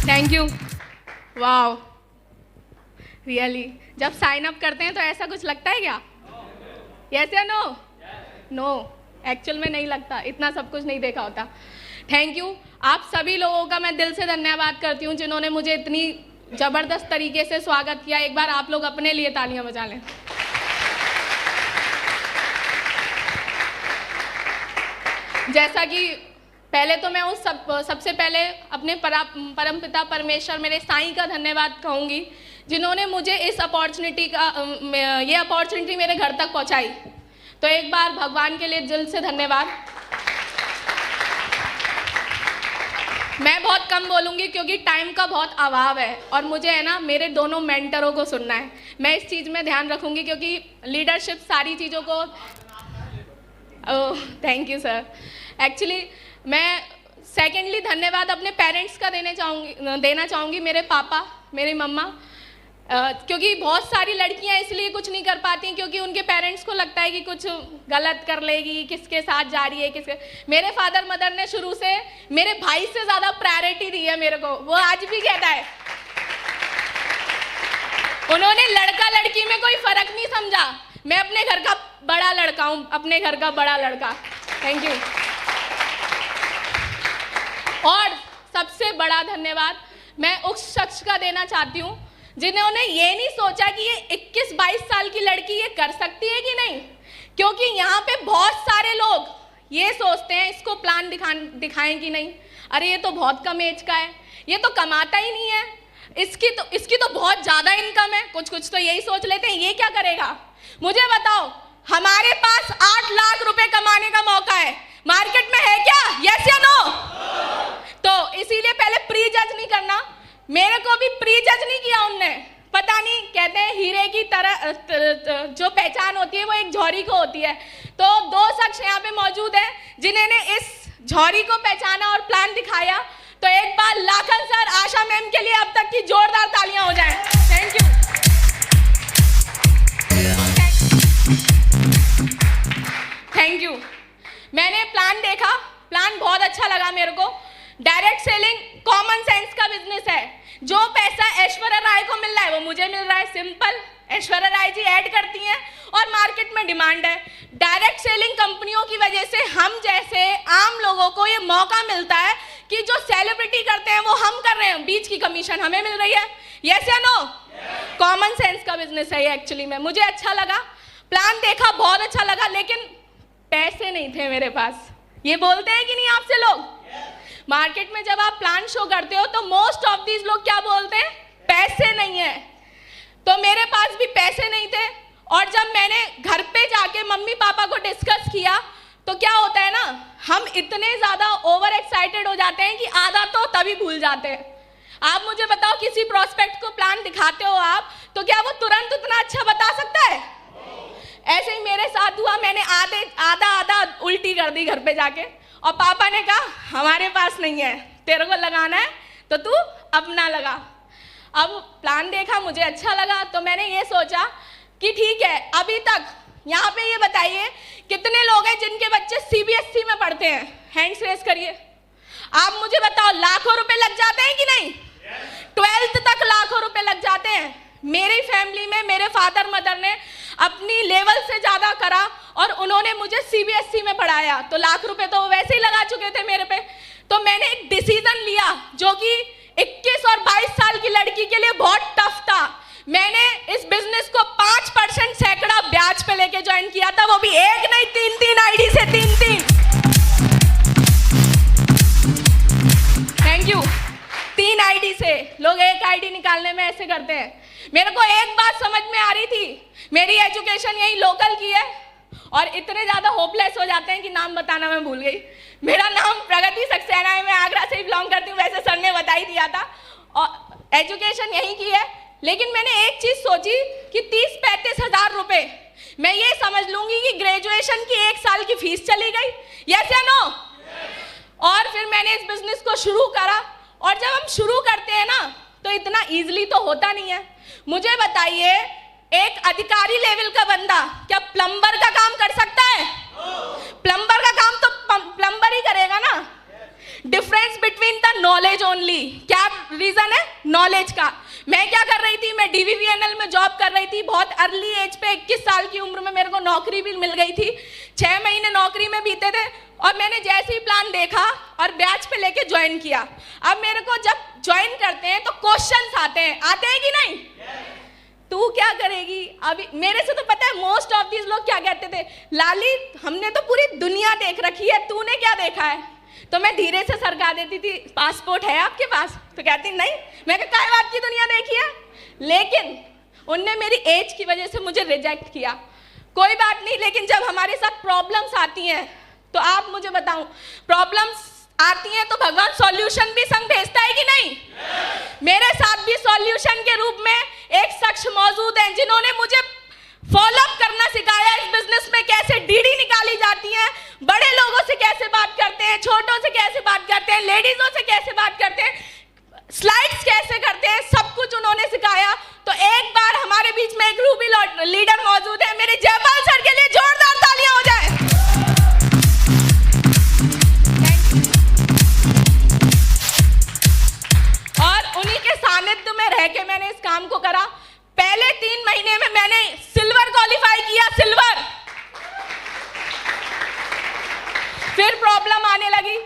Thank you. Wow, really जब sign up करते हैं तो ऐसा कुछ लगता है क्या? यस या नो? नो, एक्चुअल में नहीं लगता, इतना सब कुछ नहीं देखा होता। Thank you. आप सभी लोगों का मैं दिल से धन्यवाद करती हूँ जिन्होंने मुझे इतनी ज़बरदस्त तरीके से स्वागत किया। एक बार आप लोग अपने लिए तालियां बजा लें। जैसा कि पहले तो मैं उस सबसे पहले अपने परमपिता परमेश्वर मेरे साईं का धन्यवाद कहूँगी जिन्होंने मुझे इस ये अपॉर्चुनिटी मेरे घर तक पहुँचाई। तो एक बार भगवान के लिए दिल से धन्यवाद। मैं बहुत कम बोलूँगी क्योंकि टाइम का बहुत अभाव है और मुझे है ना मेरे दोनों मेंटरों को सुनना है। मैं इस चीज़ में ध्यान रखूँगी क्योंकि लीडरशिप सारी चीज़ों को थैंक यू सर। एक्चुअली मैं सेकेंडली धन्यवाद अपने पेरेंट्स का देना चाहूँगी, मेरे पापा, मेरी मम्मा, क्योंकि बहुत सारी लड़कियां इसलिए कुछ नहीं कर पाती हैं क्योंकि उनके पेरेंट्स को लगता है कि कुछ गलत कर लेगी, किसके साथ जा रही है, मेरे फादर मदर ने शुरू से मेरे भाई से ज़्यादा प्रायोरिटी दी है मेरे को। वो आज भी कहता है, उन्होंने लड़का लड़की में कोई फर्क नहीं समझा। मैं अपने घर का बड़ा लड़का हूँ, अपने घर का बड़ा लड़का। Thank you. और सबसे बड़ा धन्यवाद मैं उस शख्स का देना चाहती हूँ जिन्होंने ये नहीं सोचा कि ये 21-22 साल की लड़की ये कर सकती है कि नहीं, क्योंकि यहाँ पे बहुत सारे लोग ये सोचते हैं इसको प्लान दिखाएं कि नहीं, अरे ये तो बहुत कम एज का है, ये तो कमाता ही नहीं है, इसकी तो बहुत ज़्यादा इनकम है। कुछ तो यही सोच लेते हैं ये क्या करेगा। मुझे बताओ, हमारे पास 8 लाख रुपए कमाने का मौका है, मार्केट में है क्या? यस या नो? तो इसीलिए पहले प्री जज नहीं करना। मेरे को भी प्री जज नहीं किया उनने। पता नहीं, कहते हैं हीरे की तरह जो पहचान होती है वो एक झौरी को होती है। तो 2 शख्स यहाँ पे मौजूद हैं जिन्होंने इस झौरी को पहचाना और प्लान दिखाया। तो एक बार लाखन सर, आशा मैम के लिए अब तक की जोरदार तालियां हो जाएं। Thank you. Thank you. मैंने प्लान देखा, प्लान बहुत अच्छा लगा मेरे को। डायरेक्ट सेलिंग कॉमन सेंस का बिजनेस है। जो पैसा ऐश्वर्या राय को मिल रहा है वो मुझे मिल रहा है। सिंपल, ऐश्वर्या राय जी ऐड करती हैं और मार्केट में डिमांड है। डायरेक्ट सेलिंग कंपनियों की वजह से हम जैसे आम लोगों को ये मौका मिलता है कि जो सेलिब्रिटी करते हैं वो हम कर रहे हैं, बीच की कमीशन हमें मिल रही है। यस या नो? कॉमन सेंस का बिजनेस है ये। एक्चुअली में मुझे अच्छा लगा, प्लान देखा, बहुत अच्छा लगा, लेकिन पैसे नहीं थे मेरे पास। ये बोलते हैं कि नहीं आपसे लोग? मार्केट में जब आप प्लान शो करते हो तो मोस्ट ऑफ दीज लोग क्या बोलते हैं? पैसे नहीं है। तो मेरे पास भी पैसे नहीं थे। और जब मैंने घर पे जाके मम्मी पापा को डिस्कस किया तो क्या होता है ना, हम इतने ज़्यादा ओवर एक्साइटेड हो जाते हैं कि आधा तो तभी भूल जाते हैं। आप मुझे बताओ, किसी प्रोस्पेक्ट को प्लान दिखाते हो आप, तो क्या वो तुरंत उतना अच्छा बता सकता है? ऐसे ही मेरे साथ हुआ। मैंने आधा उल्टी कर दी घर पे जाके, और पापा ने कहा हमारे पास नहीं है, तेरे को लगाना है तो तू अपना लगा। अब प्लान देखा, मुझे अच्छा लगा, तो मैंने ये सोचा कि ठीक है, अभी तक यहाँ पे ये बताइए कितने लोग हैं जिनके बच्चे CBSE में पढ़ते हैं? हैंड्स रेस करिए। आप मुझे बताओ, लाखों रुपए लग जाते हैं कि नहीं? 12th तक लाखों रुपए लग जाते हैं। मेरी फैमिली में मेरे फादर मदर ने अपनी लेवल से ज़्यादा करा और उन्होंने मुझे CBSE में पढ़ाया, तो लाख रुपए तो वैसे ही लगा चुके थे मेरे पे। तो मैंने एक डिसीजन लिया जो कि 21 और 22 साल की लड़की के लिए बहुत टफ था। मैंने इस बिजनेस को 5% सैकड़ा ब्याज पे लेके ज्वाइन किया था, वो भी एक नहीं 3-3 आईडी से 3-3। Thank you. 3 आईडी से लोग एक आईडी निकालने में ऐसे करते हैं। मेरे को एक बात समझ में आ रही थी, मेरी एजुकेशन यही लोकल की है और इतने ज़्यादा होपलेस हो जाते हैं कि नाम बताना मैं भूल गई। मेरा नाम प्रगति सक्सेना है, मैं आगरा से ही बिलोंग करती हूँ, वैसे सर ने बता ही दिया था, और एजुकेशन यहीं की है। लेकिन मैंने एक चीज़ सोची कि 30-35 हज़ार रुपये मैं ये समझ लूँगी कि ग्रेजुएशन की 1 साल की फीस चली गई। यस या नो? और फिर मैंने इस बिजनेस को शुरू करा, और जब हम शुरू करते हैं ना तो इतना ईजिली तो होता नहीं है। मुझे बताइए, एक अधिकारी लेवल का बंदा क्या प्लम्बर का काम कर सकता है? प्लम्बर का काम तो प्लम्बर ही करेगा ना। Difference between the knowledge only. क्या रीजन है नॉलेज का। मैं क्या कर रही थी, मैं DVVNL में जॉब कर रही थी। बहुत अर्ली एज पे 21 साल की उम्र में मेरे को नौकरी भी मिल गई थी। 6 महीने नौकरी में बीते थे और मैंने जैसे ही प्लान देखा और बैच पे लेके ज्वाइन किया। अब मेरे को जब ज्वाइन करते हैं तो क्वेश्चंस आते हैं कि नहीं? तू क्या करेगी? अभी मेरे से तो पता है मोस्ट ऑफ दीज लोग क्या कहते थे, लाली हमने तो पूरी दुनिया देख रखी है, तूने क्या देखा है? तो मैं धीरे से सरका देती थी, पासपोर्ट है आपके पास? तो कहती नहीं। मैं क्या बात की दुनिया देखी है? लेकिन उनने मेरी एज की वजह से मुझे रिजेक्ट किया। कोई बात नहीं, लेकिन जब हमारे साथ प्रॉब्लम्स आती हैं तो आप मुझे बताऊं, प्रॉब्लम्स आती हैं तो भगवान सॉल्यूशन भी संग भेजता है कि नहीं? मेरे साथ भी सॉल्यूशन के रूप में एक शख्स मौजूद हैं जिन्होंने मुझे फॉलोअप करना सिखाया, इस बिजनेस में कैसे डीडी निकाली जाती है, बड़े लोगों से कैसे बात करते हैं, छोटों से कैसे बात करते हैं, लेडीजों से कैसे बात करते हैं, स्लाइड्स कैसे करते हैं, सब कुछ उन्होंने सिखाया। तो एक बार हमारे बीच में एक रूबी लीडर मौजूद है, मेरे जयपाल सर के लिए जोरदार तालियां हो जाए। और उन्हीं के सानिध्य में रह के मैंने इस काम को करा। पहले 3 महीने में मैंने सिल्वर क्वालिफाई किया, सिल्वर। फिर प्रॉब्लम आने लगी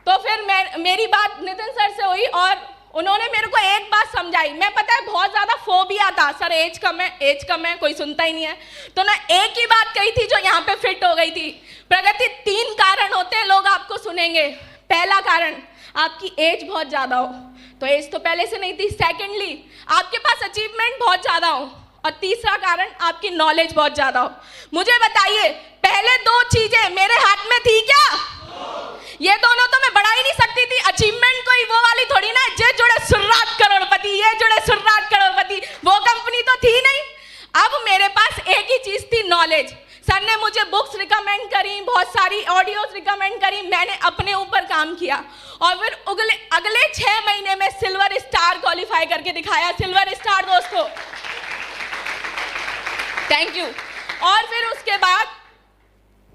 तो फिर मेरी बात नितिन सर से हुई और उन्होंने मेरे को एक बात समझाई। मैं पता है बहुत ज्यादा फोबिया था, सर एज कम है, कोई सुनता ही नहीं है। तो ना एक ही बात कही थी जो यहाँ पे फिट हो गई थी। प्रगति 3 कारण होते हैं, लोग आपको सुनेंगे। पहला कारण, आपकी एज बहुत ज्यादा हो, तो एज तो पहले से नहीं थी। सेकेंडली, आपके पास अचीवमेंट बहुत ज्यादा हो, और तीसरा कारण, आपकी नॉलेज बहुत ज्यादा हो। मुझे बताइए, पहले 2 चीजें मेरे हाथ में थी क्या? ये दोनों तो मैं बढ़ा ही नहीं सकती थी। अचीवमेंट कोई वो वाली थोड़ी ना, ये जुड़े सुर्रात करोड़पति, ये जुड़े सुर्रात करोड़पति, वो कंपनी तो थी नहीं। अब मेरे पास एक ही चीज थी, नॉलेज। सर ने मुझे बुक्स रिकमेंड करी, बहुत सारी ऑडियोज रिकमेंड करी, मैंने अपने ऊपर काम किया और फिर अगले 6 महीने में सिल्वर स्टार क्वालिफाई करके दिखाया। सिल्वर स्टार दोस्तों, थैंक यू। और फिर उसके बाद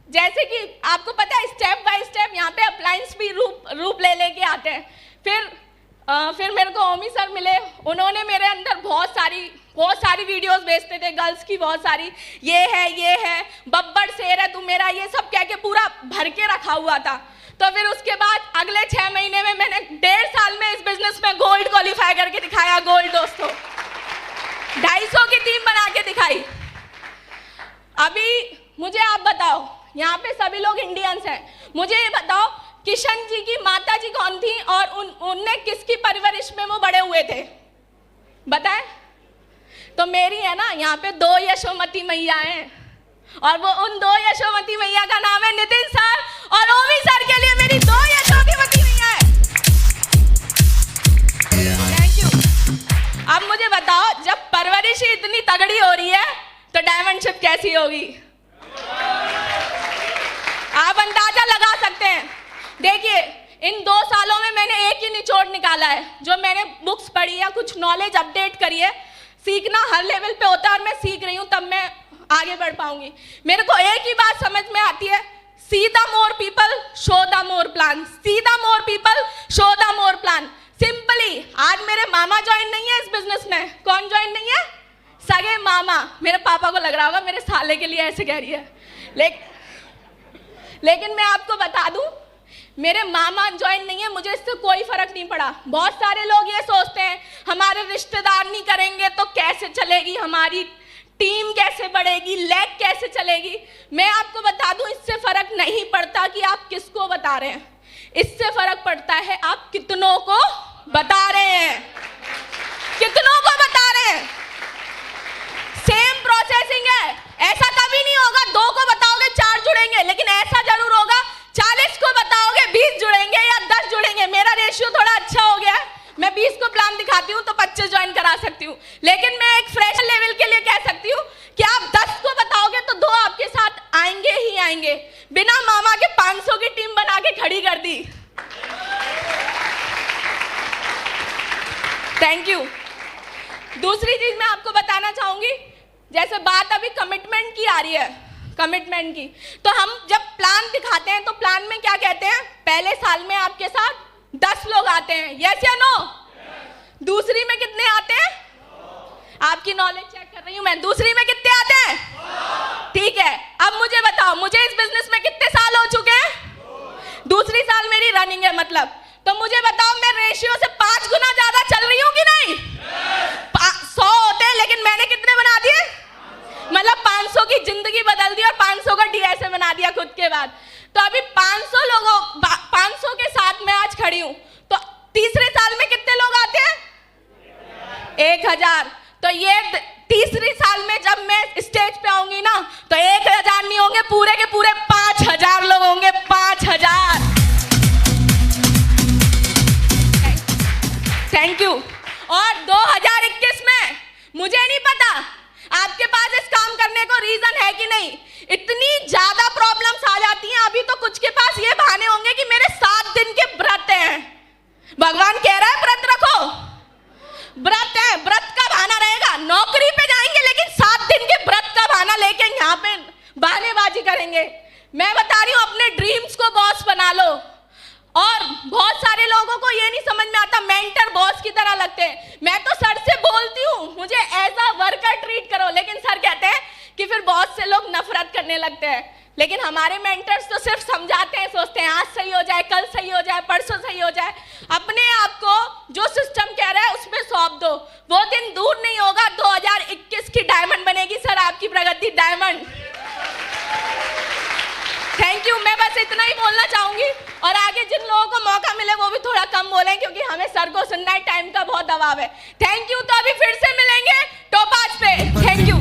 जैसे कि आपको पता है, स्टेप बाय स्टेप यहाँ पे अप्लायंस भी रूप ले लेके आते हैं। फिर मेरे को ओमी सर मिले, उन्होंने मेरे अंदर बहुत सारी वीडियोस भेजते थे, गर्ल्स की बहुत सारी, ये है बब्बर शेर है तू मेरा, ये सब कह के पूरा भर के रखा हुआ था। तो फिर उसके बाद अगले 6 महीने में मैंने 1.5 साल में इस बिजनेस में गोल्ड क्वालिफाई करके दिखाया। गोल्ड दोस्तों, 250 की टीम बना के दिखाई। अभी मुझे आप बताओ, यहाँ पे सभी लोग इंडियंस हैं, मुझे ये बताओ किशन जी की माता जी कौन थी और उनने किसकी परवरिश में वो बड़े हुए थे? बताएं। तो मेरी है ना, यहाँ पे 2 यशोमती मैया हैं और वो उन 2 यशोमती मैया का नाम है नितिन सर और ओमी सर के लिए मेरी 2 यशोमती मैया है। Thank you. अब मुझे बताओ, जब परवरिश ही इतनी तगड़ी हो रही है तो डायमंडशिप कैसी होगी? आप अंदाजा लगा सकते हैं। देखिए, इन 2 सालों में मैंने एक ही निचोड़ निकाला है, जो मैंने बुक्स पढ़ी है, कुछ नॉलेज अपडेट करी है। सीखना हर लेवल पे होता है और मैं सीख रही हूँ, तब मैं आगे बढ़ पाऊंगी। मेरे को एक ही बात समझ में आती है, see the more people show the more plan, see the more people show the more plan. Simply, आज मेरे मामा ज्वाइन नहीं है इस बिजनेस में। कौन ज्वाइन नहीं है? सगे मामा। मेरे पापा को लग रहा होगा मेरे साले के लिए ऐसे कह रही है, लेकिन मैं आपको बता दूं, मेरे मामा ज्वाइन नहीं है, मुझे इससे कोई फर्क नहीं पड़ा। बहुत सारे लोग ये सोचते हैं हमारे रिश्तेदार नहीं करेंगे तो कैसे चलेगी हमारी टीम, कैसे बढ़ेगी, लेग कैसे चलेगी। मैं आपको बता दूं, इससे फर्क नहीं पड़ता कि आप किसको बता रहे हैं, इससे फर्क पड़ता है आप कितनों को बता रहे हैं, कितनों को बता रहे हैं। सेम प्रोसेसिंग है, ऐसा कभी नहीं होगा 2 को बताओगे 4 जुड़ेंगे, लेकिन ऐसा जरूर होगा 40 को बताओगे 20 जुड़ेंगे या 10 जुड़ेंगे। मेरा रेशियो थोड़ा अच्छा हो गया है, मैं 20 को प्लान दिखाती हूँ तो 25 ज्वाइन करा सकती हूँ, लेकिन मैं एक फ्रेश लेवल के लिए कह सकती हूँ कि आप 10 को बताओगे तो 2 आपके साथ आएंगे ही आएंगे। बिना मामा के 500 की टीम बना के खड़ी कर दी। Thank you. दूसरी चीज मैं आपको बताना चाहूंगी, जैसे बात अभी कमिटमेंट की आ रही है, कमिटमेंट की, तो हम जब प्लान दिखाते हैं तो प्लान में क्या कहते हैं, पहले साल में आपके साथ 10 लोग आते हैं, यस या नो? दूसरी में कितने आते हैं? आपकी नॉलेज चेक कर रही हूं मैं। दूसरी में कितने आते हैं? ठीक है, अब मुझे बताओ, मुझे इस बिजनेस में कितने साल हो चुके हैं? दूसरी साल मेरी रनिंग है मतलब। तो मुझे बताओ, मैं रेशियो से 5 गुना ज्यादा चल रही हूं कि नहीं? 100 होते हैं लेकिन मैंने कितने बना दिए? मतलब 500 की जिंदगी बदल दी और 500 का डीएसए बना दिया खुद के बाद। तो अभी 500 के साथ मैं आज खड़ी हूं। तो तीसरे साल में कितने लोग आते हैं? 1000। तो ये तीसरी साल में जब मैं स्टेज पे आऊंगी ना, तो 1000 नहीं होंगे, पूरे के पूरे 5000 लोग होंगे। 5000। Thank you. और 2021 में मुझे नहीं पता आपके पास इस काम करने को रीजन है कि नहीं। इतनी ज्यादा प्रॉब्लम्स आ जाती हैं, अभी तो कुछ के पास ये बहाने होंगे कि मेरे 7 दिन के व्रत हैं। भगवान कह रहा है व्रत रखो, व्रत है, व्रत का बहाना रहेगा। नौकरी पे जाएंगे लेकिन 7 दिन के व्रत का बहाना लेके यहाँ पे बहानेबाजी करेंगे। मैं बता रही हूँ, अपने ड्रीम्स को बॉस बना लो। और बहुत सारे लोगों को ये नहीं समझ में आता, मेंटर बॉस की तरह लगते हैं। मैं तो सर से बोलती हूँ मुझे एज अ वर्कर ट्रीट करो, लेकिन सर कहते हैं कि फिर बॉस से लोग नफरत करने लगते हैं। लेकिन हमारे मेंटर्स तो सिर्फ समझाते हैं, सोचते हैं आज सही हो जाए, कल सही हो जाए, परसों सही हो जाए। अपने आप को जो सिस्टम कह रहा है उसमें सौंप दो, वो दिन दूर नहीं होगा 2021 की डायमंड बनेगी सर आपकी प्रगति डायमंड। Thank you. मैं बस इतना ही बोलना चाहूंगी और आगे जिन लोगों को मौका मिले वो भी थोड़ा कम बोलें, क्योंकि हमें सर को सुनना है, टाइम का बहुत दबाव है। Thank you. तो अभी फिर से मिलेंगे टोपाज पे। Thank you.